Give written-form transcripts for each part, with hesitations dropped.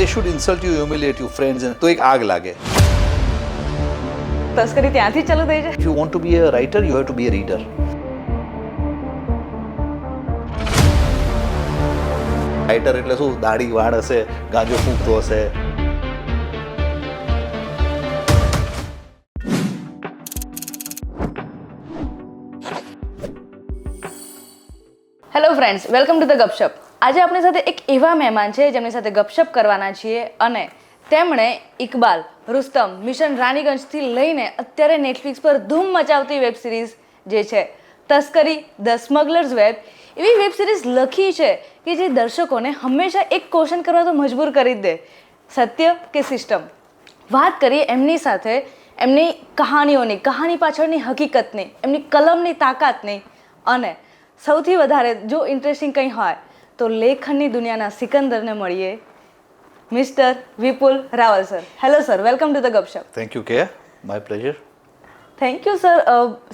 they should insult you, humiliate you, friends, and તો એક આગ લાગે. તસ્કરી ત્યાંથી ચાલુ થઈ જાય. If you want to be a writer, you have to be a reader. Writer એટલે શું? દાઢી વાળ હશે, ગાંજો ફૂંકતો હશે. Hello friends, welcome to the Gapshap. આજે આપણી સાથે એક એવા મહેમાન છે જેમની સાથે ગપશપ કરવાના છીએ અને તેમણે ઇકબાલ, રુસ્તમ, મિશન રાનીગંજથી લઈને અત્યારે નેટફ્લિક્સ પર ધૂમ મચાવતી વેબ સિરીઝ જે છે તસ્કરી, ધ સ્મગલર્સ વેબ, એવી વેબ સિરીઝ લખી છે કે જે દર્શકોને હંમેશા એક ક્વેશ્ચન કરવા તો મજબૂર કરી જ દે: સત્ય કે સિસ્ટમ. વાત કરીએ એમની સાથે એમની કહાનીઓની, કહાની પાછળની હકીકતની, એમની કલમની તાકાતની, અને સૌથી વધારે જો ઇન્ટરેસ્ટિંગ કંઈ હોય તો લેખનની દુનિયાના સિકંદરને મળીએ, mister Vipul Raval sir. Hello sir, welcome to the Gapshap. Thank you કે my pleasure. Thank you sir.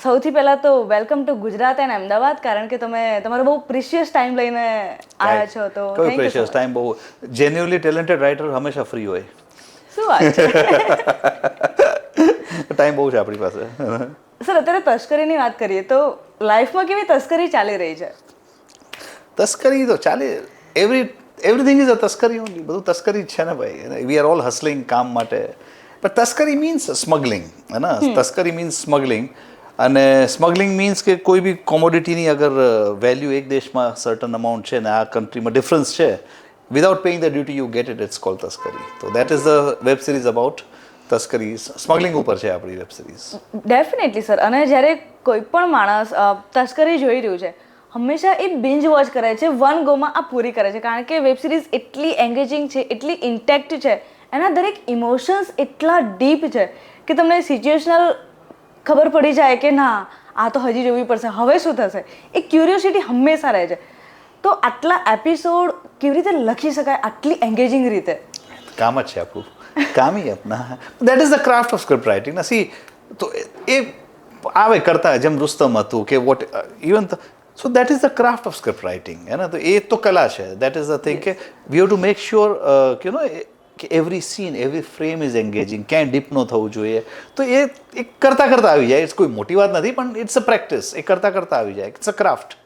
સૌથી પહેલાં તો welcome to Gujarat and Ahmedabad, કારણ કે તમે તમારો બહુ પ્રિશિયસ ટાઈમ લઈને આવ્યા છો. તો કોઈ પ્રેશિયસ ટાઈમ બહુ જેન્યુઅલી ટેલેન્ટેડ રાઇટર હંમેશા ફ્રી હોય. શું વાત છે. ટાઈમ બહુ છે આપણી પાસે. સર, અત્યારે તસ્કરીની વાત કરીએ તો લાઈફમાં કેવી તસ્કરી ચાલી રહી છે? તસ્કરી તો ચાલે. Everything is a taskari only. બધું તસ્કરી જ છે ને ભાઈ. વી આર ઓલ હસલિંગ કામ માટે. પણ તસ્કરી મીન્સ સ્મગલિંગ, હે ને? તસ્કરી મીન્સ સ્મગલિંગ. અને સ્મગલિંગ મીન્સ કે કોઈ બી કોમોડિટીની અગર વેલ્યુ એક દેશમાં સર્ટન અમાઉન્ટ છે ને આ કન્ટ્રીમાં ડિફરન્સ છે, without paying the duty you get it, it's called taskari. તો that is the web series about Taskaree. Smuggling ઉપર છે આપણી વેબ સિરીઝ. Definitely sir. અને જ્યારે કોઈ પણ માણસ તસ્કરી જોઈ રહ્યું છે, હંમેશા એ બિંજ વોચ કરે છે, વન ગોમાં આ પૂરી કરે છે, કારણ કે વેબ સિરીઝ એટલી એન્ગેજિંગ છે, એટલી ઇન્ટેક્ટ છે, એના દરેક ઇમોશન્સ એટલા ડીપ છે કે તમને સિચ્યુએશનલ ખબર પડી જાય કે ના, આ તો હજી જોવી પડશે, હવે શું થશે, એ ક્યુરિયોસિટી હંમેશા રહે છે. તો આટલા એપિસોડ કેવી રીતે લખી શકાય આટલી એન્ગેજિંગ રીતે? કામ જ છે આપણું, કામ ही अपना. That is the craft of script writing. સી તો એ આવે કરતા જેમ રુસ્તમ હતું કે what even. So that is the craft of script writing, હે ને? તો એ તો કલા છે. દેટ ઇઝ ધ થિંગ કે we have to make sure કે નો કે every scene, every frame is engaging, ક્યાંય ડીપ ન થવું જોઈએ. તો એ કરતાં કરતાં આવી જાય. ઇટ્સ કોઈ મોટી વાત નથી, પણ ઇટ્સ અ પ્રેક્ટિસ. એ કરતાં કરતાં આવી જાય. It's a craft.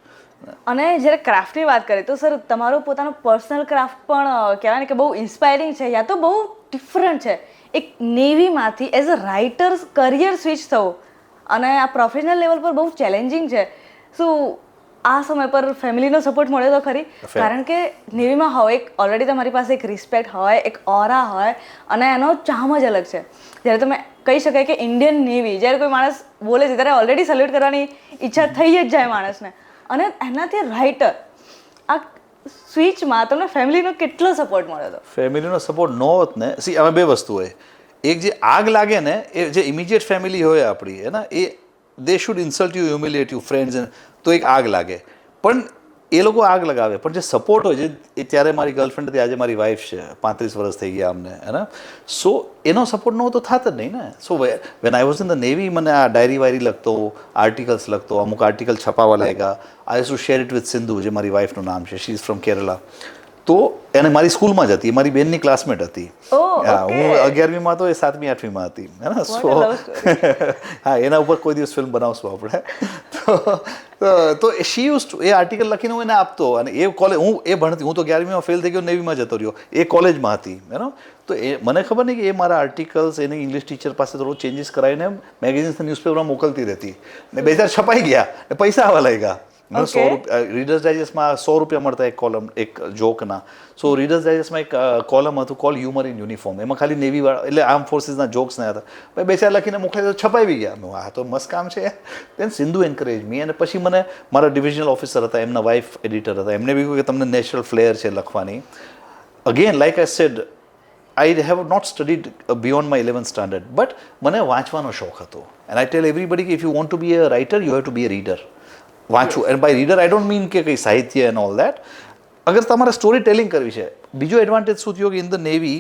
અને જ્યારે ક્રાફ્ટની વાત કરીએ તો સર, તમારો પોતાનો પર્સનલ ક્રાફ્ટ પણ કહેવાય ને કે બહુ ઇન્સ્પાયરિંગ છે, યા તો બહુ ડિફરન્ટ છે. એક નેવીમાંથી as a writer career switch થવું અને આ પ્રોફેશનલ લેવલ પર બહુ ચેલેન્જિંગ છે. શું આ સમય પર ફેમિલીનો સપોર્ટ મળ્યો તો ખરી? કારણ કે નેવીમાં હોય એક ઓલરેડી તમારી પાસે એક રિસ્પેક્ટ હોય, એક ઓરા હોય, અને એનો ચામ જ અલગ છે. જ્યારે તમે કહી શકાય કે ઇન્ડિયન નેવી, જ્યારે કોઈ માણસ બોલે છે ત્યારે ઓલરેડી સેલ્યુટ કરવાની ઈચ્છા થઈ જ જાય માણસને. અને એનાથી રાઇટર, આ સ્વિચમાં તમને ફેમિલીનો કેટલો સપોર્ટ મળ્યો હતો? ફેમિલીનો સપોર્ટ ન હોત ને, સી હવે બે વસ્તુ હોય. એક જે આગ લાગે ને, એ જે ઇમિડિયેટ ફેમિલી હોય આપણી, હે ને, એ they should insult you, humiliate you, friends, તો એક આગ લાગે. પણ એ લોકો આગ લગાવે, પણ જે સપોર્ટ હોય, જે એ ત્યારે મારી ગર્લફ્રેન્ડ હતી, આજે મારી વાઈફ છે, 35 વર્ષ થઈ ગયા અમને, હે ને? સો એનો સપોર્ટ ન હોય તો થાત જ નહીં ને. So when I was in the navy, મને આ ડાયરી વાયરી લખતો, આર્ટિકલ્સ લખતો, અમુક આર્ટિકલ છપાવા લાગ્યા. I to share it with Sindhu, જે મારી વાઈફનું નામ છે. She is from Kerala. તો એને મારી સ્કૂલમાં જ હતી, મારી બેનની ક્લાસમેટ હતી. હું 11મીમાં હતો, એ 7મી 8મીમાં હતી, હે ને? સો હા, એના ઉપર કોઈ દિવસ ફિલ્મ બનાવશું આપણે. તો શી યુઝ ટુ એ આર્ટિકલ લખીને હું એને આપતો. અને એ કોલેજ હું એ ભણતી, હું તો 11મીમાં ફેલ થઈ ગયો, નેવીમાં જતો રહ્યો, એ કોલેજમાં હતી, એનો. તો એ મને ખબર નહીં કે એ મારા આર્ટિકલ્સ એને ઇંગ્લિશ ટીચર પાસે થોડું ચેન્જીસ કરાવીને મેગેઝિન્સ ન્યૂઝપેપરમાં મોકલતી રહેતી. ને 2-4 છપાઈ ગયા ને પૈસા આવવા લાગ્યા. રીડર્સ ડાયજેસ્ટમાં 100 રૂપિયા મળતા એક કોલમ, એક જોકના. સો રીડર્સ ડાયજેસ્ટમાં એક કોલમ હતું કોલ હ્યુમર ઇન યુનિફોર્મ. એમાં ખાલી નેવીવાળા એટલે આર્મ ફોર્સીસના જોક્સ ના હતા. ભાઈ 2-4 લખીને મોકલી તો છપાઈ ગયા. આ તો મસ્ત કામ છે. દેન સિંધુ એન્કરેજ મી. અને પછી મને મારા ડિવિઝનલ ઓફિસર હતા, એમના વાઇફ એડિટર હતા, એમને બી કહ્યું કે તમને નેચરલ ફ્લેયર છે લખવાની. Again like I said, I have not studied beyond my 11th standard, but મને વાંચવાનો શોખ હતો. એન્ડ આઈ ટેલ એવરીબડી કે if you want to be a writer, you have to be a reader. વાંચવું. And by reader I don't mean કે કંઈ સાહિત્ય and all that. અગર તમારે સ્ટોરી ટેલિંગ કરવી છે. બીજો એડવાન્ટેજ શું થયો કે ઇન ધ નેવી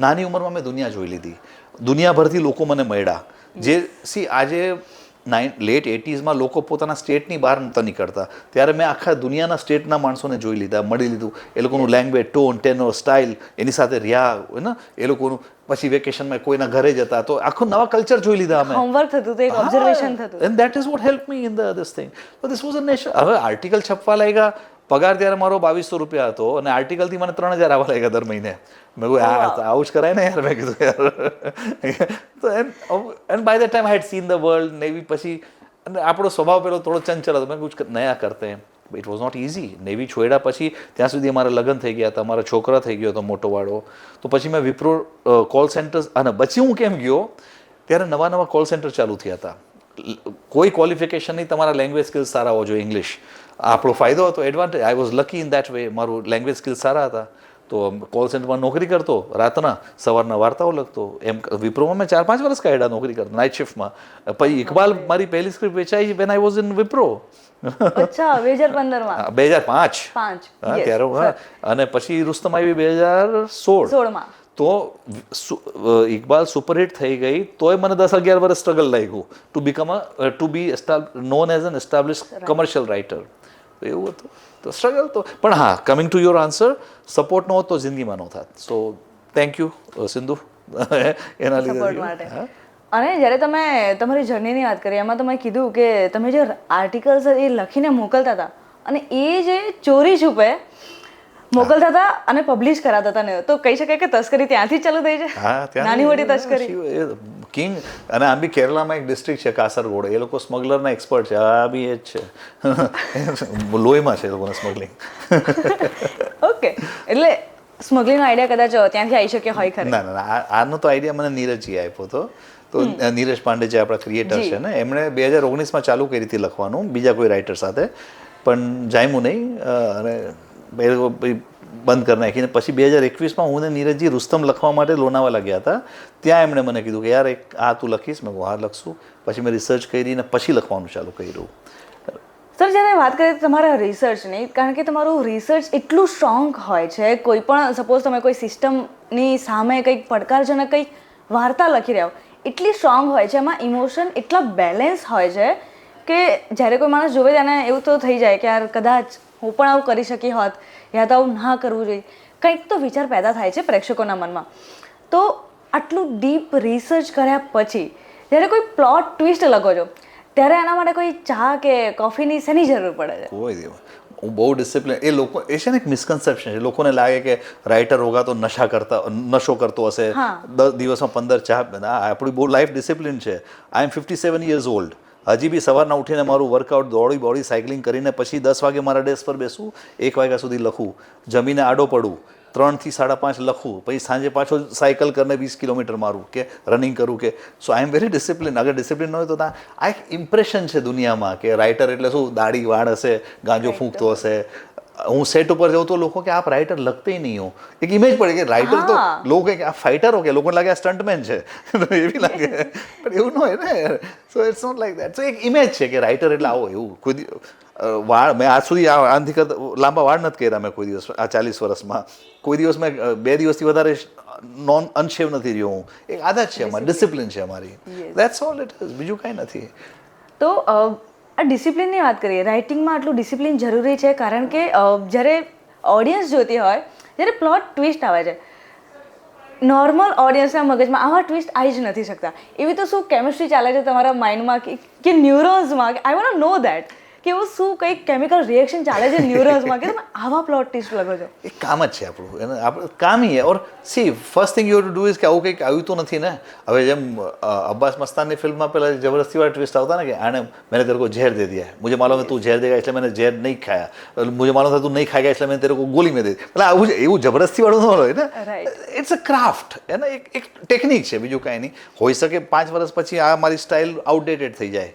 નાની ઉંમરમાં મેં દુનિયા જોઈ લીધી. દુનિયાભરથી લોકો મને મળ્યા. જે સી આજે લેટ 80s લોકો પોતાના સ્ટેટની બહાર નહોતા નીકળતા, ત્યારે મેં આખા દુનિયાના સ્ટેટના માણસોને જોઈ લીધા, મળી લીધું, એ લોકોનું લેંગ્વેજ, ટોન, ટેનર, સ્ટાઇલ, એની સાથે રહ્યા ને એ લોકોનું. પછી વેકેશનમાં કોઈના ઘરે જતા તો આખું નવા કલ્ચર જોઈ લીધા અમે. હોમવર્ક થતું હતું, એક ઓબ્ઝર્વેશન થતું. And that is what help me in this thing. So this was a nation. હવે આર્ટિકલ છપવા લાગ્યા, પગાર ત્યારે મારો 2200 રૂપિયા હતો અને આર્ટિકલથી મને 3000 આવવા લાગ્યા દર મહિને. મેં કહ્યું આવું જ કરાય ને યાર, મેં કીધું યાર. તો and by the time I had seen the world. Navy પછી અને આપણો સ્વભાવ પેલો થોડો ચંચલ હતો, મેં કુછ નયા કરતે હૈ. It was not easy. Navy છોડ્યા પછી ત્યાં સુધી અમારા લગ્ન થઈ ગયા હતા, મારો છોકરા થઈ ગયો હતો મોટો વાળો. તો પછી મેં વિપ્રો કોલ સેન્ટર્સ, અને પછી હું કેમ ગયો ત્યારે નવા કોલ સેન્ટર ચાલુ થયા હતા. કોઈ ક્વોલિફિકેશન નહીં, તમારા લેંગ્વેજ સ્કિલ્સ સારા હોવા જોઈએ, ઇંગ્લિશ. આપણો ફાયદો હતો, advantage. I was lucky in that way, મારું લેંગ્વેજ સ્કિલ્સ સારા હતા. તો કોલ સેન્ટરમાં નોકરી કરતો, રાતના સવારના વાર્તાઓ લખતો. એમ વિપ્રોમાં મેં 4-5 વર્ષ કાઢ્યા નોકરી કરતો, નાઇટ શિફ્ટમાં. પછી ઇકબાલ મારી પહેલી સ્ક્રિપ્ટ વેચાઈ when I was in Wipro. અચ્છા, 2015માં. 2005 ત્યારે. અને પછી રુસ્તમ આવી 2016માં. તો ઇકબાલ સુપરહિટ થઈ ગઈ, તોય મને 10-11 વર્ષ સ્ટ્રગલ લાગ્યું to be known as an establish commercial writer. એવું હતું તો સ્ટ્રગલ તો. પણ હા, coming to your answer, support નો હોત તો જિંદગીમાં ન થાત. સો થેન્ક યુ સિંધુ એના લીધે. અને જ્યારે તમે તમારી જર્નીની વાત કરી, એમાં તમે કીધું કે તમે જે આર્ટિકલ્સ એ લખીને મોકલતા હતા અને એ જે ચોરી છુપે મોકલતા હતા અને પબ્લિશ કરાતા હતા ને, તો કહી શકાય કે તસ્કરી ત્યાંથી જ ચાલુ થઈ છે. નાની મોટી તસ્કરી. કિંગ. અને આમ બી કેરલામાં એક ડિસ્ટ્રિક્ટ છે કાસરગોડ, એ લોકો સ્મગલરના એક્સપર્ટ છે. આ બી એ જ છે, લોહીમાં છે એ લોકોને સ્મગલિંગ. ઓકે, એટલે સ્મગલિંગનો આઈડિયા કદાચ ત્યાંથી આવી શક્યો હોય ખરે. ના ના, આનો તો આઈડિયા મને નીરજજી આપ્યો હતો. તો નીરજ પાંડે જે આપણા ક્રિએટર છે ને, એમણે 2019માં ચાલુ કરી હતી લખવાનું બીજા કોઈ રાઇટર સાથે, પણ જામ્યું નહીં અને બંધ કરી નાખીને પછી 2021માં હું ને નીરજજી રુસ્તમ લખવા માટે લોનાવાલા ગયા હતા. ત્યાં એમણે મને કીધું કે યાર એક આ તું લખીશ. મેં હા લખશું. પછી મેં રિસર્ચ કરીને પછી લખવાનું ચાલુ કર્યું. સર, જ્યારે વાત કરીએ તમારા રિસર્ચની, કારણ કે તમારું રિસર્ચ એટલું સ્ટ્રોંગ હોય છે, કોઈ પણ સપોઝ તમે કોઈ સિસ્ટમની સામે કંઈક પડકારજનક કંઈક વાર્તા લખી રહ્યા હો, એટલી સ્ટ્રોંગ હોય છે, એમાં ઇમોશન એટલા બેલેન્સ હોય છે કે જ્યારે કોઈ માણસ જોવે તેને એવું તો થઈ જાય કે યાર કદાચ હું પણ આવું કરી શકી હોત, યા તો આવું ના કરવું જોઈએ. કંઈક તો વિચાર પેદા થાય છે પ્રેક્ષકોના મનમાં. તો આટલું ડીપ રિસર્ચ કર્યા પછી જ્યારે કોઈ પ્લોટ ટ્વિસ્ટ લખો છો, ત્યારે આના માટે કોઈ ચા કે કોફીની શેની જરૂર પડે છે? કોઈ હું બહુ ડિસિપ્લિન. એ લોકો એ છે ને એક મિસકન્સેપ્શન છે. લોકોને લાગે કે રાઇટર હોગા તો નશો કરતો હશે, 10 દિવસમાં 15 ચા. આપણી બહુ લાઈફ ડિસિપ્લિન છે. આઈ એમ 57 years old. હજી બી સવારના ઉઠીને મારું વર્કઆઉટ, દોડી સાયકલિંગ કરીને પછી 10 વાગે મારા ડેસ્ક પર બેસું, 1 વાગ્યા સુધી લખું, જમીને આડો પડું, 3 થી 5:30 લખું, પછી સાંજે પાછો સાયકલ કરીને 20 કિલોમીટર મારું કે રનિંગ કરું કે. સો આઈ એમ વેરી ડિસિપ્લિન. અગર ડિસિપ્લિન ન હોય તો આ એક ઇમ્પ્રેશન છે દુનિયામાં કે રાઇટર એટલે શું, દાઢી વાળ હશે, ગાંજો ફૂંકતો હશે. હું સેટ ઉપર જાઉં તો લોકો કે આપ રાઇટર લખતે નહીં હો, એક ઇમેજ પડે કે રાઇટર તો લોકો કે આ ફાઇટર હો, કે લોકોને લાગે આ સ્ટન્ટમેન છે, એવી લાગે. પણ એવું ન હોય ને. So it's not like that. So એક ઇમેજ છે કે રાઇટર એટલે આવો. એવું કોઈ વાળ મેં આજ સુધી આનાથી કરતા લાંબા વાળ નથી કર્યા મેં કોઈ દિવસ. આ 40 વર્ષમાં કોઈ દિવસ મેં 2 દિવસથી વધારે અનશેવ નથી રહ્યો હું. એક આદત છે અમારી, ડિસિપ્લિન છે અમારી. That's all it is. બીજું કાંઈ નથી. તો આ ડિસિપ્લિનની વાત કરીએ, રાઇટિંગમાં આટલું ડિસિપ્લિન જરૂરી છે કારણ કે જ્યારે ઓડિયન્સ જોતી હોય, જ્યારે પ્લોટ ટ્વિસ્ટ આવે છે, નોર્મલ ઓડિયન્સના મગજમાં આવા ટ્વિસ્ટ આવી જ નથી શકતા. એવી તો શું કેમિસ્ટ્રી ચાલે છે તમારા માઇન્ડમાં કે ન્યુરોન્સમાં, I want to know that કે એવું શું કંઈક કેમિકલ રિએક્શન ચાલે છે ન્યુરોન્સમાં કે તમે આવા પ્લોટ ટ્વિસ્ટ લખો છો? એ કામ જ છે આપણું. એને આપણે કામ હી or see first thing you to do is કે આવું કંઈક આવ્યું તો નથી ને. હવે જેમ અબ્બાસ મસ્તાનની ફિલ્મમાં પેલા જબરદસ્તીવાળા ટ્વિસ્ટ આવતા ને કે આને મેને તેરે કો ઝેર દે દિયા, મુझे मालूम है तू ઝેર देगा इसलिए मैंने ઝેર नहीं खाया, मुझे मालूम था तू नहीं खाएगा इसलिए मैंने तेरे को गोली में दे दी. એટલે આવું એવું જબરદસ્તીવાળું ન હોય ને. It's a craft. એને એક ટેકનિક છે, બીજું કાંઈ નહીં. હોઈ શકે 5 વર્ષ પછી આ મારી સ્ટાઇલ આઉટડેટેડ થઈ જાય,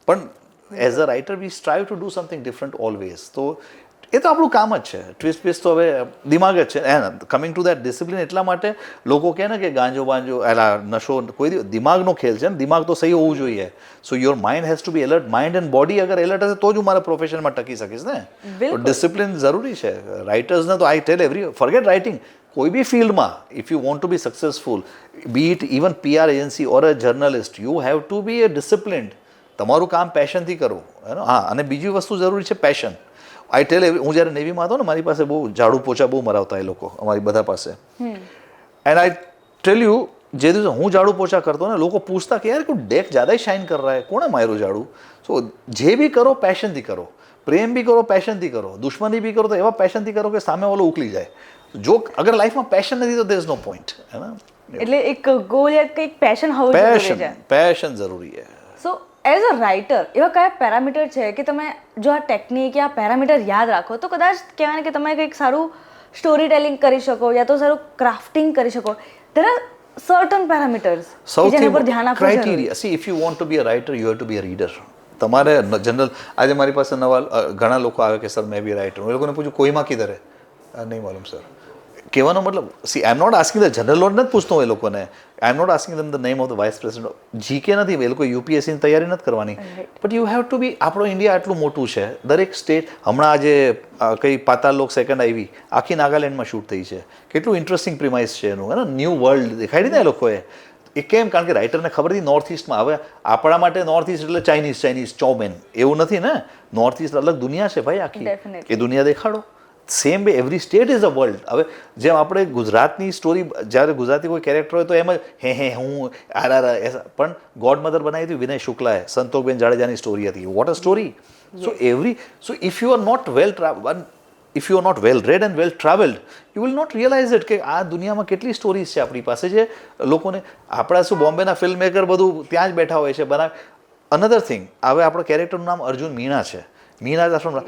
પણ as a writer we strive to do something different always. તો એ તો આપણું કામ જ છે. ટ્વિસ્ટ તો હવે દિમાગ જ છે. કમિંગ ટુ દેટ ડિસિપ્લિન, એટલા માટે લોકો કહે ને કે ગાંજો બાંજો એલા નશો, કોઈ દિમાગનો ખેલ છે ને. દિમાગ તો સહી હોવું જોઈએ. So your mind has to be alert. Mind and body અગર એલર્ટ હશે તો જ હું મારા પ્રોફેશનમાં ટકી શકીશ ને. તો ડિસિપ્લિન જરૂરી છે રાઇટર્સને. તો I tell every, forget writing, કોઈ બી ફિલ્ડમાં if you want to be successful, be it even PR agency or a journalist, you have to be a disciplined. તમારું કામ પેશનથી કરો. હા, અને બીજી વસ્તુ જરૂરી છે પેશન. આઈ ટેલ, હું જ્યારે નેવીમાં હતો ને, મારી પાસે બહુ ઝાડુ પોછા બહુ મરાવતા એ લોકો, અમારી બધા પાસે. એન્ડ આઈ ટેલ યુ, જે દિવસે હું ઝાડુ પોછા કરતો ને, લોકો પૂછતા કે યાર કોઈ ડેક જ્યાદા શાઇન કર રહા હે, કોણે માર્યું ઝાડુ? સો જે બી કરો પેશનથી કરો, પ્રેમ બી કરો પેશનથી કરો, દુશ્મની બી કરો તો એવા પેશનથી કરો કે સામે વાળો ઉકલી જાય. જો અગર લાઈફમાં પેશન નથી તો દેર ઇઝ નો પોઈન્ટ, હે ને? એટલે એક ગોલ યા કંઈક પેશન હોવું જરૂરી છે. પેશન જરૂરી છે. સો એઝ અ રાઇટર એવા કયા પેરામીટર છે કે તમે જો આ ટેકનિક યા પેરામીટર યાદ રાખો તો કદાચ કહેવાય ને કે તમે કંઈક સારું સ્ટોરી ટેલિંગ કરી શકો યા તો સારું ક્રાફ્ટિંગ કરી શકો? ધેર આર સર્ટન પેરામીટર્સ જેના પર ધ્યાન આપવું જરૂરી. Criteria, see if you want to be a writer you have to be a reader. તમારે જનરલ, આજે મારી પાસે ઘણા લોકો આવે કે સર મેં બી રાઇટર, હું એ લોકોને પૂછું કોઈમાં કિધર હે? નહીં માલુમ સર. કહેવાનો મતલબ, see I am not asking the general note નથી પૂછતો એ લોકોને, I am not asking them the name of the vice president. GK નથી, એ લોકો યુપીએસસીની તૈયારી નથી કરવાની. But you have to be, આપણો ઇન્ડિયા આટલું મોટું છે, દરેક સ્ટેટ, હમણાં આજે કઈ પાતાલ લોક સેકન્ડ આવી, આખી નાગાલેન્ડમાં શૂટ થઈ છે. કેટલું ઇન્ટરેસ્ટિંગ પ્રિમાઇસ છે એનું, હે ને? ન્યૂ વર્લ્ડ દેખાડી ને એ લોકોએ. એ કેમ? કારણ કે રાઇટરને ખબર હતી નોર્થ ઇસ્ટમાં. હવે આપણા માટે નોર્થ ઇસ્ટ એટલે ચાઇનીઝ ચોમેન એવું નથી ને. નોર્થ ઇસ્ટ અલગ દુનિયા છે ભાઈ આખી, એ દુનિયા દેખાડો. Same way every state is a world. હવે જેમ આપણે ગુજરાતની સ્ટોરી, જ્યારે ગુજરાતી કોઈ કેરેક્ટર હોય તો એમ જ હે હું પણ ગોડ મધર બનાવી હતી વિનય શુક્લાએ, સંતોષબેન જાડેજાની સ્ટોરી હતી. What a story! So if you are not if you are not well read and well travelled, you will not realise it કે આ દુનિયામાં કેટલી સ્ટોરીઝ છે આપણી પાસે, જે લોકોને, આપણા શું બોમ્બેના ફિલ્મ મેકર બધું ત્યાં જ બેઠા હોય છે બનાવે. અનધર થિંગ, હવે આપણો કેરેક્ટરનું નામ અર્જુન મીણા છે. મીણા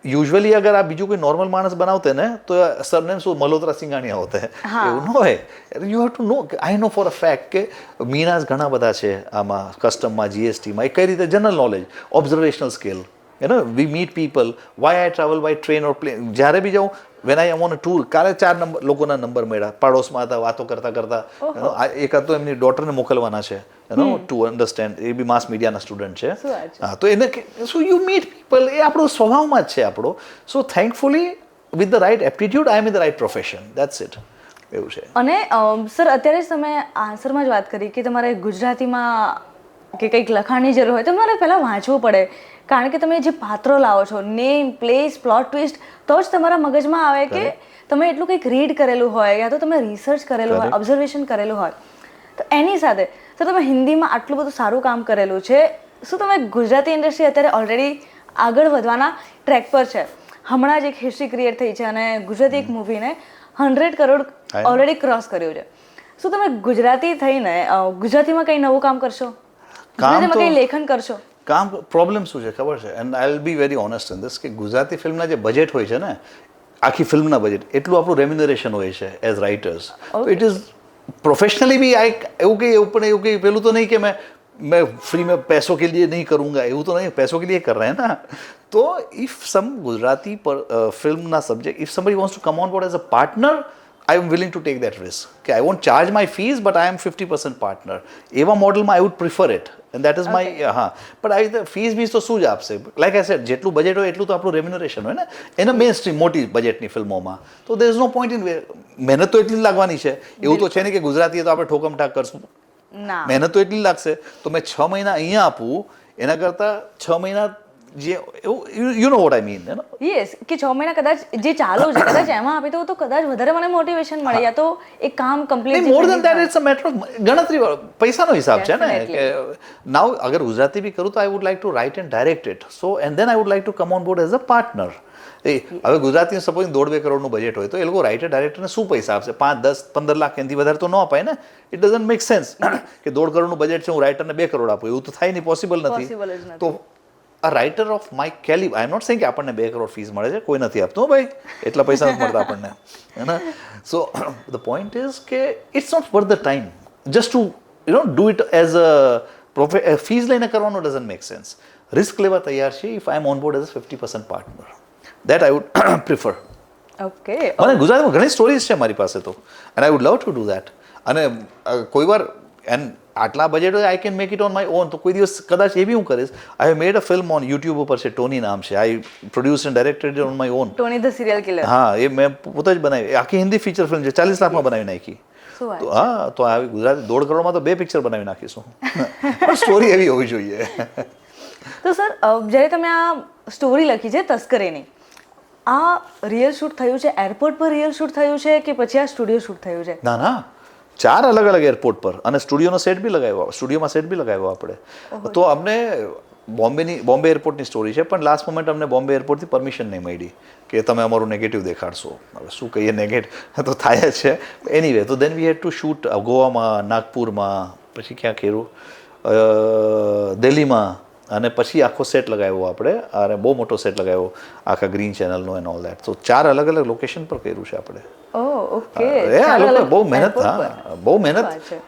યુઝ્યુઅલી અગર આ બીજું કોઈ નોર્મલ માણસ બનાવતે ને તો સરનેમ શું મલ્હોત્રા સિંઘાણીયા હોતે, એવું ન હોય. You have to know. I know for a fact કે મીનાઝ ઘણા બધા છે આમાં, કસ્ટમમાં, જીએસટીમાં. એ કઈ રીતે? General knowledge, observational scale, we meet people. Why I travel by train or plane. જ્યારે બી જાઉં, when I am on a tour, કાલે 4 લોકોના નંબર મળ્યા, પાડોશમાં હતા, વાતો કરતા કરતા. એક તો એમની ડોટરને મોકલવાના છે, ટુ અન્ડરસ્ટેન્ડ, એ બી માસ મીડિયાના સ્ટુડન્ટ છે. હા, તો એને સો યુ મીટ પીપલ, એ આપણો સ્વભાવમાં જ છે આપણો. So thankfully with the right aptitude I am in the right profession, that's it. એવું છે. અને સર અત્યારે જ તમે આન્સરમાં જ વાત કરી કે તમારે ગુજરાતીમાં કે કંઈક લખાણની જરૂર હોય તો તમારે પહેલાં વાંચવું પડે, કારણ કે તમે જે પાત્રો લાવો છો, નેમ, પ્લેસ, પ્લોટ ટ્વિસ્ટ, તો જ તમારા મગજમાં આવે કે તમે એટલું કંઈક રીડ કરેલું હોય યા તો તમે રિસર્ચ કરેલું હોય, ઓબ્ઝર્વેશન કરેલું હોય. તો એની સાથે સર તમે હિન્દીમાં આટલું બધું સારું કામ કરેલું છે, શું તમે ગુજરાતી ઇન્ડસ્ટ્રી અત્યારે ઓલરેડી આગળ વધવાના ટ્રેક પર છે? હમણાં જ એક હિસ્ટ્રી ક્રિએટ થઈ છે અને ગુજરાતી એક મૂવીને 100 કરોડ ઓલરેડી ક્રોસ કર્યું છે. શું તમે ગુજરાતી થઈને ગુજરાતીમાં કંઈ નવું કામ કરશો? ગુજરાતીમાં કંઈ લેખન કરશો? કામ, પ્રોબ્લેમ શું છે ખબર છે? And I will be very honest in this, કે ગુજરાતી ફિલ્મના જે બજેટ હોય છે ને, આખી ફિલ્મના બજેટ, એટલું આપણું રેમ્યુનરેશન હોય છે એઝ રાઇટર્સ. તો ઇટ ઇઝ પ્રોફેશનલી બી એવું કંઈ પેલું તો નહીં કે मैं फ्री में पैसों के लिए नहीं करूँगा, એવું તો નહીં. पैसों के लिए कर रहे हैं ना. तो if some Gujarati film na subject, if somebody wants to come on board as a partner, I am willing to take that risk. Okay, I won't charge my fees, but I am 50% partner. એવા મોડલમાં I would prefer it. And that is my, હા. પણ આ fees બીસ તો શું જ આપશે? Like I said, જેટલું બજેટ હોય એટલું તો આપણું રેમ્યુનરેશન હોય ને. એના મેઇન સ્ટ્રીમ મોટી બજેટની ફિલ્મોમાં તો there is no point in, મહેનત તો એટલી જ લાગવાની છે. એવું તો છે નહીં કે ગુજરાતી તો આપણે ઠોકમ ઠાક કરશું. મહેનત તો એટલી લાગશે. તો મેં 6 મહિના અહીંયા આપું એના કરતાં 6 મહિના જે એવું, you know what I mean, yes, કે 6 મહિના કદાચ જે ચાલુ છે કદાચ એમાં આપી દઉં તો કદાચ વધારે મને મોટિવેશન મળે, યા તો એક કામ complete. More than that it's a matter of ગણતરી, પૈસાનો હિસાબ છે ને. કે નાવ અગર ગુજરાતી બી કરું તો I would like to write and direct it. So and then I would like to come on board as a partner. હવે ગુજરાતી સપોઝ 1.5-2 કરોડનું બજેટ હોય તો એ લોકો રાઇટર ડાયરેક્ટરને શું પૈસા આપશે? 5, 10, 15 લાખ, એનાથી વધારે તો ન અપાય ને. ઇટ ડઝન્ટ મેક સેન્સ કે 1.5 કરોડનું બજેટ છે, હું રાઇટરને 2 કરોડ આપું, એવું તો થાય નહીં, પોસિબલ નથી. તો a writer of my calibre, I am not saying કે આપણને 2 કરોડ ફીસ મળે છે, કોઈ નથી આપતું ભાઈ, એટલા પૈસા નથી મળતા આપણને, હે ને. સો ધ પોઈન્ટ ઇઝ કે it's not worth the time just to do it as a fees લઈને કરવાનું ડઝન્ટ મેક સેન્સ. રિસ્ક લેવા તૈયાર છે if I am on board as a 50% partner. That I would prefer. Okay. મને ગુજરાતીમાં ઘણી stories છે મારી પાસે તો, and I would love to do that. અને કોઈ વાર એન્ડ આટલા બજેટ હોય, I can make it on my own. તો કોઈ દિવસ કદાચ એ બી હું કરીશ. I have made a film on YouTube ઉપર છે, ટોની નામ છે. I produce and directed on my own. Tony the serial killer. હા, એ મેં પોતે જ બનાવી. આખી હિન્દી ફીચર ફિલ્મ છે, 40 લાખમાં બનાવી નાખી. તો હા, તો આવી ગુજરાતી 1.5 કરોડમાં તો 2 પિક્ચર બનાવી નાખીશું. પણ સ્ટોરી એવી હોવી જોઈએ. તો સર જ્યારે તમે આ સ્ટોરી લખી છે તસ્કરીની, આ રિયલ શૂટ થયું છે, એરપોર્ટ પર રિયલ શૂટ થયું છે કે પછી આ સ્ટુડિયો શૂટ થયું છે? ના ના, 4 અલગ અલગ એરપોર્ટ પર, અને સ્ટુડિયોનો સેટ બી લગાવ્યો, સ્ટુડિયોમાં સેટ બી લગાવ્યો આપણે. તો અમને બોમ્બે એરપોર્ટની સ્ટોરી છે, પણ લાસ્ટ મોમેન્ટ અમને બોમ્બે એરપોર્ટથી પરમિશન નહીં મળી કે તમે અમારું નેગેટિવ દેખાડશો. હવે શું કહીએ, નેગેટિવ તો થાય જ છે. એનીવે, તો દેન વી હેડ ટુ શૂટ ગોવામાં, નાગપુરમાં, પછી ક્યાં કર્યું, દિલ્હીમાં, અને પછી આખો સેટ લગાવ્યો આપણે, અને બહુ મોટો સેટ લગાવ્યો આખા ગ્રીન ચેનલનો એન્ડ ઓલ દેટ. તો 4 અલગ અલગ લોકેશન પર કર્યું છે આપણે. ઓકે, આ લોકોએ બહુ મહેનત, હા બહુ મહેનત,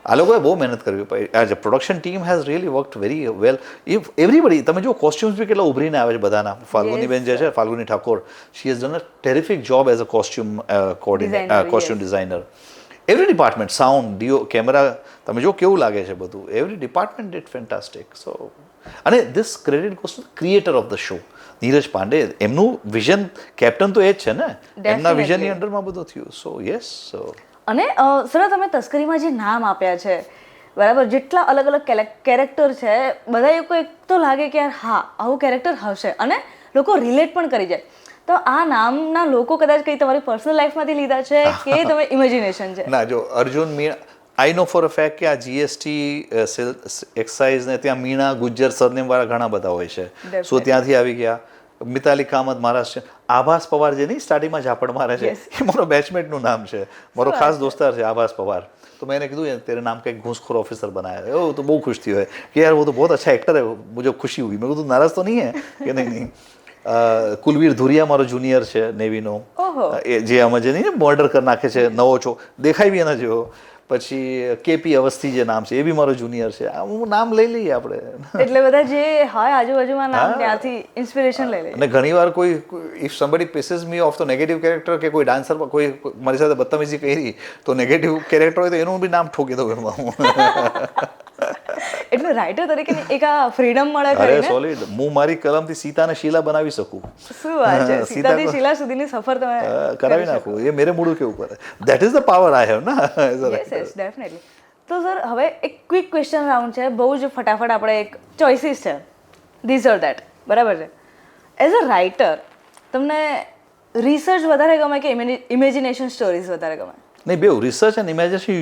આ લોકોએ બહુ મહેનત કરવી. As a production team has really worked very well. If everybody, તમે જો કોસ્ટ્યુમ્સ બી કેટલા ઉભરીને આવે છે બધાના. ફાલ્ગુનીબેન જે છે, Falguni Thakor, she has done a terrific job as a costume costume designer. Every department, sound, DO, camera, તમે જો કેવું લાગે છે બધું, every department did fantastic. So, અને this credit goes to creator of the show, Neeraj Pandey. એમનું વિઝન, કેપ્ટન તો એ જ છે ને, એમના વિઝનની અંડરમાં બધું થયું. સો યસ. સો અને સર, તમે તસ્કરીમાં જે નામ આપ્યા છે, બરાબર, જેટલા અલગ અલગ કેરેક્ટર છે, બધા એવું એક તો લાગે કે યાર હા આવું કેરેક્ટર હશે, અને લોકો રિલેટ પણ કરી જાય. તો આ નામના લોકો કદાચ કંઈ તમારી પર્સનલ લાઈફમાંથી લીધા છે કે તમે ઇમેજિનેશન છે? ના, જો અર્જુન મીણા, આઈ નો ફોર અ ફેક્ટ કે આ જીએસટી એક્સાઇઝ ને ત્યાં મીણા ગુજ્જર સરનેમ વાળા ઘણા બધા હોય છે. સો ત્યાંથી આવી ગયા. મિતાલી કામત મહારાષ્ટ્ર. આભાસ પવાર જે નહીં સ્ટાર્ટિંગમાં ઝાપડ મારે છે, એ મારો બેચમેટનું નામ છે, મારો ખાસ દોસ્તાર છે આભાસ પવાર. તો મેં એને કીધું તેરે નામ का एक घूसखोर ऑफिसर बनाया है. वो तो बहुत खुश थी है कि यार वो तो बहुत अच्छा एक्टर है, मुझे खुशी हुई. मैं तो नाराज तो नहीं है कि नहीं. કુલવીર ધુરિયા મારો જુનિયર છે નેવીનો, એ જે અમે જે નહીં મર્ડર કરી નાખે છે, નવો છો, દેખાય બી એના જેવો. પછી કેપી અવસ્થી જે નામ છે, એ બી મારો જુનિયર છે. હું નામ લઈ લઈએ આપણે, એટલે બધા જે હોય આજુબાજુમાં નામ ત્યાંથી ઇન્સ્પિરેશન લઈ લઈએ. અને ઘણીવાર કોઈ if somebody pieces me of the negative character, કે કોઈ ડાન્સર કોઈ મારી સાથે બદતમીજી કરી તો નેગેટિવ કેરેક્ટર હોય તો એનું બી નામ ઠોકી દઉં એમાં હું. એટલે રાઇટર તરીકે એક આ ફ્રીડમ મળે છે. અરે સોલિડ. હું મારી કલમથી સીતાને શીલા બનાવી શકું. શું વાત છે, સીતાથી શીલા સુધીની સફર તમે કરાવી નાખું. એ મેરે મૂડ કે ઉપર, that is the power I have ના. Yes yes, definitely. તો સર, હવે એક ક્વિક ક્વેશ્ચન રાઉન્ડ છે, બહુ જ ફટાફટ. આપણે એક ચોઇસીસ છે, ધીસ ઓર દેટ, બરાબર છે? એઝ અ રાઇટર તમને રિસર્ચ વધારે ગમે કે ઇમેજિનેશન સ્ટોરીઝ વધારે ગમે? નહીં, બેઉ. Research and imagination,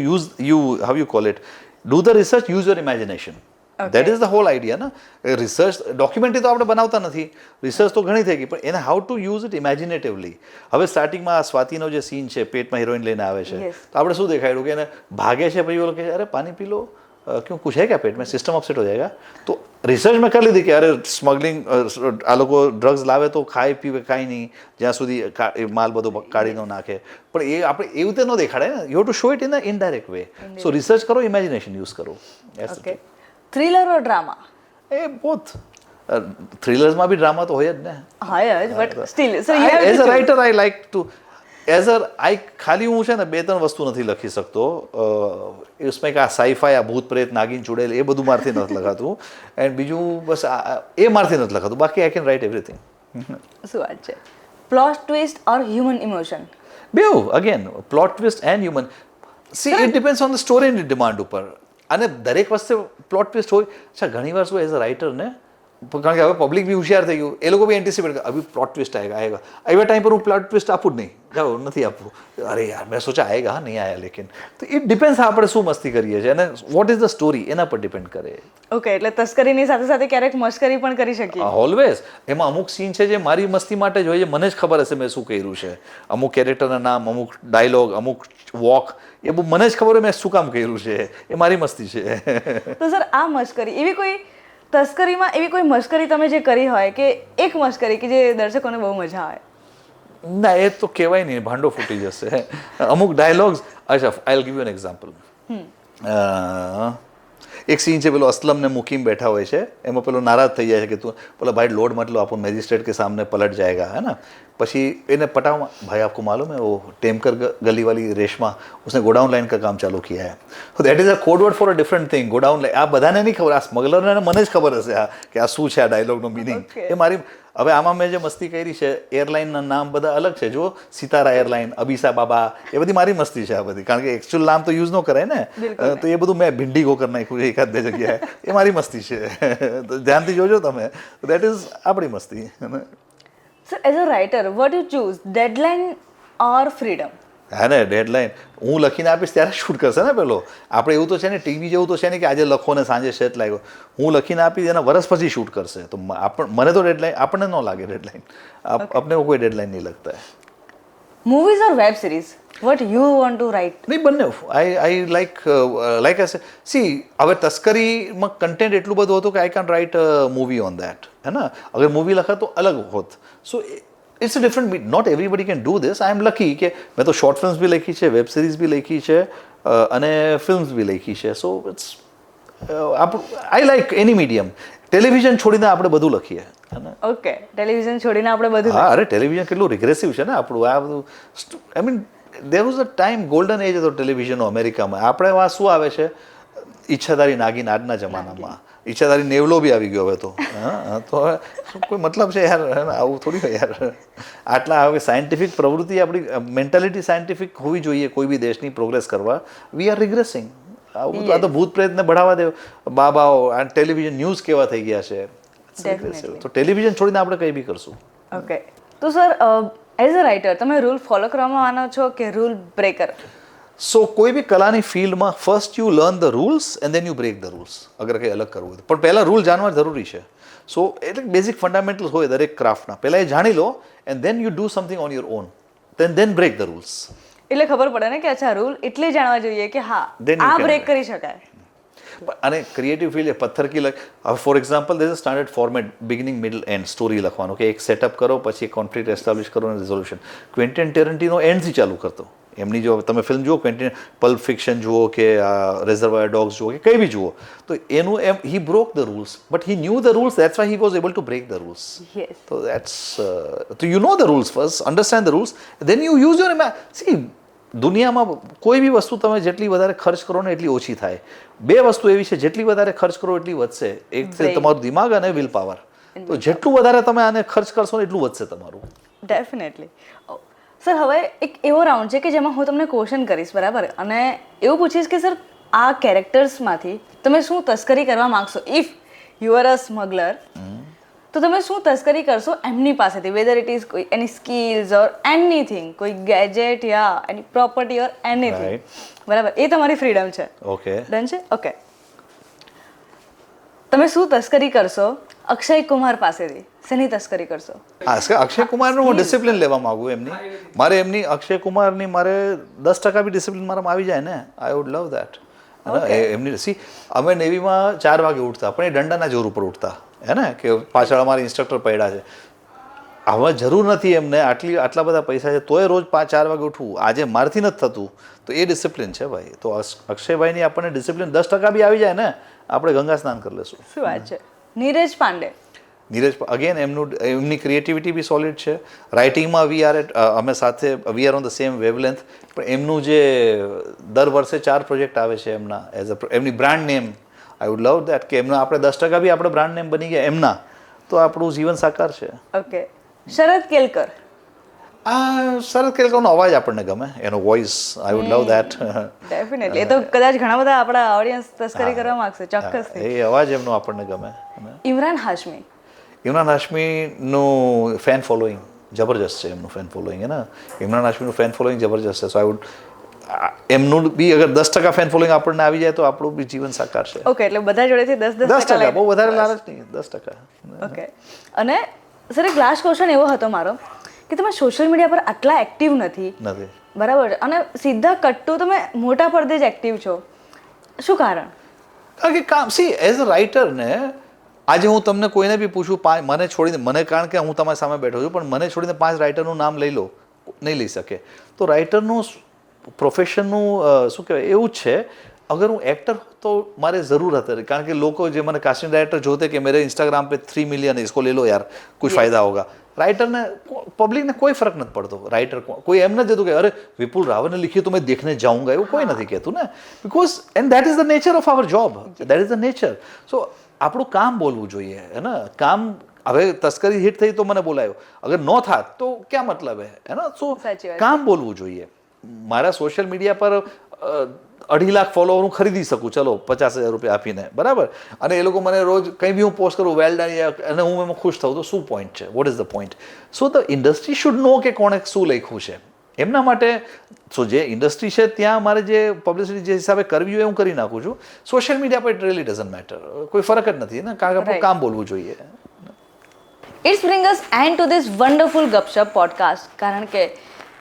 you how you call it, do the research, use your imagination. That is the whole idea ના. રિસર્ચ ડોક્યુમેન્ટરી તો આપણે બનાવતા નથી, રિસર્ચ તો ઘણી થઈ ગઈ, પણ એને હાઉ ટુ યુઝ ઇટ ઇમેજિનેટિવલી. હવે સ્ટાર્ટિંગમાં આ સ્વાતિનો જે સીન છે, પેટમાં હિરોઈન લઈને આવે છે, તો આપણે શું દેખાડ્યું કે એને ભાગે છે, પછી ઓલો કહે અરે પાણી પી લો, ક્यों कुछ है क्या पेट में, सिस्टम अपसेट हो जाएगा. तो રિસર્ચ મેં કરી લીધી કે અરે સ્મગલિંગ, આ લોકો ડ્રગ્સ લાવે તો ખાય પીવે કાંઈ નહીં, જ્યાં સુધી માલ બધો કાઢી ન નાખે. પણ એ આપણે એવી રીતે ન દેખાડે ને, you have to show it in a indirect way. So research કરો, ઇમેજિનેશન યુઝ કરો. ઓકે. Thriller or drama? એ બોથ. થ્રિલર્સમાં બી ડ્રામા તો હોય જ ને. હા જ, but still so as a writer I like to, as a I ખાલી હું છે ને 2-3 વસ્તુ નથી લખી શકતો. उसमें કે આ સાઈફાઈ, આ ભૂત પ્રેત નાગીન ચુડેલ, એ બધું મારથી નથી લખાતું. એન્ડ બીજું બસ એ મારથી નથી લખાતું. બાકી આઈ કેન રાઇટ એવરીથિંગ. શું વાત છે. Plot twist or human emotion? બેઉ. Again, plot twist and human. See, it depends on the સ્ટોરીની ડિમાન્ડ ઉપર. અને દરેક વસ્તુ પ્લોટ ટ્વિસ્ટ હોય. અચ્છા, ઘણીવાર શું એઝ અ રાઇટર ને, કારણ કે હવે પબ્લિક બી હોશિયાર થઈ ગયું, એ લોકો બી એન્ટિસિપેટ કરે અભી પ્લોટ ટ્વિસ્ટ આएगा. એવા ટાઈમ પર હું પ્લોટ ટ્વિસ્ટ આપું જ નહીં, જાઓ નથી આપવું. અરે યાર મેં સોચા આएगा, હા નહીં આયા લેકિન. તો ઇટ ડિપેન્ડ્સ આપણે શું મસ્તી કરીએ છીએ અને વોટ ઇઝ ધ સ્ટોરી, એના પર ડિપેન્ડ કરે. ઓકે, એટલે તસ્કરીની સાથે સાથે ક્યારેક મસ્કરી પણ કરી શકીએ. ઓલવેઝ. એમાં અમુક સીન છે જે મારી મસ્તી માટે જ હોય છે, મને જ ખબર હશે મેં શું કર્યું છે. અમુક કેરેક્ટરના નામ, અમુક ડાયલોગ, અમુક વોક, એ બધું મને જ ખબર હોય મેં શું કામ કર્યું છે, એ મારી મસ્તી છે. તો સર, આ મસ્કરી, એવી કોઈ તસ્કરીમાં એવી કોઈ મસ્કરી તમે જે કરી હોય, કે એક મસ્કરી કે જે દર્શકોને બહુ મજા આવે? ના, એ તો કહેવાય નહીં, ભાંડો ફૂટી જશે. અમુક ડાયલોગ્સ. અચ્છા, I will give U an example. એક સીન છે, પેલો અસલમને મૂકીને બેઠા હોય છે, એમાં પેલો નારાજ થઈ જાય છે કે તું પેલા ભાઈ લોડ મત લો, આપણ મેजिस्ट्रेट के सामने पलट जाएगा, है ना. પછી એને પટાવવા, ભાઈ आपको मालूम है वो टेमकर गली वाली रेशमा, उसने गोडाउन लाइन का काम चालू किया है. तो that is a code word for a different thing. Godown line, આ બધાને નહીં ખબર, આ સ્મગલરને મને જ ખબર હશે આ કે આ શું છે, આ ડાયલોગનો મિનિંગ. એ મારી હવે આમાં મેં જે મસ્તી કરી છે એરલાઇનના નામ બધા અલગ છે, જો સિતારા એરલાઇન, અબીસા બાબા, એ બધી મારી મસ્તી છે આ બધી, કારણ કે એકચ્યુઅલ નામ તો યુઝ ન કરાય ને, તો એ બધું મેં ભિંડીગો કરી નાખ્યું છે એકાદ બે જગ્યાએ, એ મારી મસ્તી છે. તો ધ્યાનથી જોજો તમે, દેટ ઇઝ આપણી મસ્તી. Sir as a writer what you choose, deadline or freedom? હા ને, ડેડલાઇન હું લખીને આપીશ ત્યારે શૂટ કરશે ને પેલો. આપણે એવું તો છે ને, ટીવી જેવું તો છે ને કે આજે લખો ને સાંજે સેટ લાગ્યો. હું લખીને આપીશ એના વર્ષ પછી શૂટ કરશે. તો મને તો ડેડલાઇન, આપણને ન લાગે ડેડલાઇન, આપણે કોઈ ડેડલાઇન નહીં લગતા. Movies or web series, what you want to write? નહીં, બંને. આઈ લાઈક આઈ સી, હવે તસ્કરીમાં કન્ટેન્ટ એટલું બધું હતું કે I can write movie on that, હે ને. અગર મૂવી લખે તો અલગ હોત. So it's a different, not everybody can do this. I am lucky કે મેં તો શોર્ટ ફિલ્મ્સ બી લખી છે, વેબ સિરીઝ બી લખી છે અને ફિલ્મ્સ બી લખી છે. So it's I like any medium. Television છોડીને આપણે બધું લખીએ. ઓકે, ટેલિવિઝન છોડીને આપણે બધું. હા, અરે ટેલિવિઝન કેટલું રિગ્રેસિવ છે ને આપણું આ બધું. I mean there was a time, golden age હતો ટેલિવિઝનનો અમેરિકામાં. આપણે આ શું આવે છે, ઈચ્છાધારી નાગીન આજના જમાનામાં, ઈચ્છાધારી નેવલો બી આવી ગયો હવે તો. હા, તો કોઈ મતલબ છે યાર, આવું થોડી હોય યાર. આટલા હવે સાયન્ટિફિક પ્રવૃત્તિ, આપણી મેન્ટાલિટી સાયન્ટિફિક હોવી જોઈએ કોઈ બી દેશની પ્રોગ્રેસ કરવા. We are regressing. આવું આ તો ભૂત પ્રેતને બઢાવા દે બાબાઓ. આ ટેલિવિઝન ન્યૂઝ કેવા થઈ ગયા છે. તો ટેલિવિઝન છોડીને આપણે કંઈ બી કરશું. ઓકે, તો સર એઝ અ રાઇટર તમે રૂલ ફોલો કરવામાં માનો છો કે રૂલ બ્રેકર? સો કોઈ બી કલાની ફિલ્ડમાં first you learn the rules and then you break the rules, અગર કંઈ અલગ કરવું હોય. પણ પહેલાં રૂલ જાણવા જરૂરી છે. સો એટલે બેઝિક ફંડામેન્ટલ્સ હોય દરેક ક્રાફ્ટના, પહેલાં એ જાણી લો and then you do something on your own, then break the rules. એટલે ખબર પડે ને કે અચ્છા રૂલ એટલે જાણવા જોઈએ કે હા આ બ્રેક કરી શકાય. અને ક્રિએટિવ ફિલ્ડ એ પથ્થર કી લખ. હવે for example there is a standard format, beginning middle and story લખવાનું, કે એક સેટઅપ કરો, પછી એક કોન્ફ્લિક્ટ એસ્ટાબ્લિશ કરો અને રિઝોલ્યુશન. ક્વિન્ટિન ટેરન્ટિનો એન્ડથી ચાલુ કરતો. એમની જો તમે ફિલ્મ જુઓ, ક્વિન્ટિન પલ્પ ફિક્શન જુઓ કે રિઝર્વાયર ડોગ્સ જુઓ કે કંઈ બી જુઓ, તો એનું એમ he broke the rules, but he knew the rules, that's why he was able to break the rules. તો દેટ્સ તો you know the rules first, understand the rules, then you use your see. દુનિયામાં કોઈ બી વસ્તુ તમે જેટલી વધારે ખર્ચ કરો ને એટલી ઓછી થાય. બે વસ્તુ એવી છે, જેટલી વધારે ખર્ચ કરો એટલી વધશે. એક છે તમારું દિમાગ અને વિલ પાવર. તો જેટલું વધારે તમે આને ખર્ચ કરશો ને એટલું વધશે તમારું. ડેફિનેટલી. સર હવે એક એવો રાઉન્ડ છે કે જેમાં હું તમને ક્વેશ્ચન કરીશ, બરાબર, અને એવું પૂછીશ કે સર આ કેરેક્ટર્સમાંથી તમે શું તસ્કરી કરવા માંગશો? If you are a smuggler, તો તમે શું તસ્કરી કરશો એમની પાસેથી, વેધર ઇટ ઇઝ કોઈ એની સ્કિલ્સ ઓર એનીથિંગ, કોઈ gadget yeah any property or anything, બરાબર, એ તમારી ફ્રીડમ છે. ઓકે, ડન છે. ઓકે, તમે શું તસ્કરી કરશો અક્ષય કુમાર પાસેથી? શેની તસ્કરી કરશો? અક્ષય કુમારનું હું ડિસિપ્લિન લેવા માંગુ. એમની અક્ષય કુમારની મારે 10% બી ડિસિપ્લિન મારામાં આવી જાય ને, આઈ વુડ લવ દેટ. એમની સી, અમે નેવીમાં 4 વાગે ઉઠતા, પણ એ દંડાના જોર ઉપર ઉઠતા, હે ને, કે પાછળ અમારા ઇન્સ્ટ્રક્ટર પડ્યા છે. હવે જરૂર નથી એમને, આટલા બધા પૈસા છે તોય રોજ 4 વાગે ઉઠવું. આજે મારથી નથી થતું, તો એ ડિસિપ્લિન છે ભાઈ. તો અક્ષયભાઈની આપણને ડિસિપ્લિન 10% બી આવી જાય ને, આપણે ગંગા સ્નાન કરી લેશું. શું વાત છે. નીરજ પાંડે. અગેન એમની ક્રિએટિવિટી બી સોલિડ છે. રાઇટિંગમાં અમે સાથે we are on the same wavelength. પણ એમનું જે દર વર્ષે 4 પ્રોજેક્ટ આવે છે એમના, એમની brand name, I would love that કે એમના આપણે 10% બી આપણે બ્રાન્ડ નેમ બની ગયા એમના, તો આપણું જીવન સાકાર છે. ઓકે, શરદ કેલકર. શરદ કેલકરનો અવાજ આપણને ગમે, એનો voice, I would love that. Definitely. એ તો કદાચ ઘણા બધા આપણા ઓડિયન્સ તસ્કરી કરવા માંગશે, ચોક્કસથી. એ અવાજ એમનો આપણને ગમે. ઇમરાન હાશમી. ઇમરાન હાશમીનું ફેન ફોલોઈંગ જબરજસ્ત છે. એમનું ફેન ફોલોઈંગ, હે ને, ઇમરાન હાશમીનું ફેન ફોલોઈંગ જબરજસ્ત છે. સો આઈ વુડ, એમનું બી અગર 10% ફેન ફોલોઈંગ આપણને આવી જાય તો આપણું બી જીવન સાકાર છે. ઓકે, એટલે બધા જોડેથી 10%, બહુ વધારે લાલચ નહીં, 10%. ઓકે. અને સર એક લાસ્ટ ક્વેશ્ચન એવો હતો મારો કે તમે સોશિયલ મીડિયા પર આટલા એક્ટિવ નથી, બરાબર, અને સીધા કટ્ટુ તમે મોટા પડદે જ એક્ટિવ છો, શું કારણ? કારણ કે કામ, સી, એઝ અ રાઇટર ને આજે હું તમને કોઈને બી પૂછું, મને છોડીને, મને કારણ કે હું તમારી સામે બેઠો છું, પણ મને છોડીને 5 રાઇટરનું નામ લઈ લો, નહીં લઈ શકે. તો રાઇટરનું પ્રોફેશનનું શું કહેવાય એવું જ છે. અગર હું એક્ટર તો મારે જરૂર હતી, કારણ કે લોકો જે મને કાસ્ટિંગ ડાયરેક્ટર જોते કે मेरे इंस्टाग्राम पे 3 मिलियन है, इसको ले लो यार, कोई फायदा होगा. રાઇટરને, પબ્લિકને કોઈ ફરક નથી પડતો. રાઇટર કોઈ એમ નથી કહેતું કે અરે વિપુલ રાવલને લખી તો મેં દેખને જાઉંગા, એવું કોઈ નથી કહેતું ને. Because and that is the nature of our job, that is the nature. So આપણું કામ બોલવું જોઈએ, હે ને. કામ હવે તસ્કરી હિટ થઈ તો મને બોલાયો, અગર ન થાત તો ક્યાં મતલબ હે ના? સો સાચી વાત. કામ બોલવું જોઈએ. મારા સોશિયલ મીડિયા પર 2.5 લાખ ફોલોવર હું ખરીદી શકું, ચલો 50,000 રૂપિયા આપીને, બરાબર, અને એ લોકો મને રોજ કંઈ બી હું પોસ્ટ કરું વેલ ડન અને હું એમાં ખુશ થાઉં, તો શું પોઈન્ટ છે? What is the point? So the industry should નો કે કોણે શું લખ્યું છે. એમના માટે સો જે ઇન્ડસ્ટ્રી છે ત્યાં મારે જે પબ્લિસિટી જે હિસાબે કરવી હોય હું કરી નાખું છું. સોશિયલ મીડિયા પર ઇટ રિયલી ડઝન્ટ મેટર, કોઈ ફરક જ નથી ને, કારણ કે આપણું Right. કામ બોલવું જોઈએ. It's bring us and to this wonderful Gapshap podcast, કારણ કે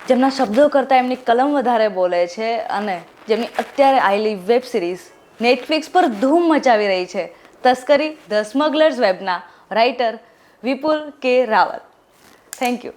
જેમના શબ્દો કરતાં એમની કલમ વધારે બોલે છે અને જેમની અત્યારે આવેલી વેબ સિરીઝ નેટફ્લિક્સ પર ધૂમ મચાવી રહી છે, તસ્કરી ધ સ્મગલર્સ વેબના રાઇટર વિપુલ કે રાવલ. Thank you.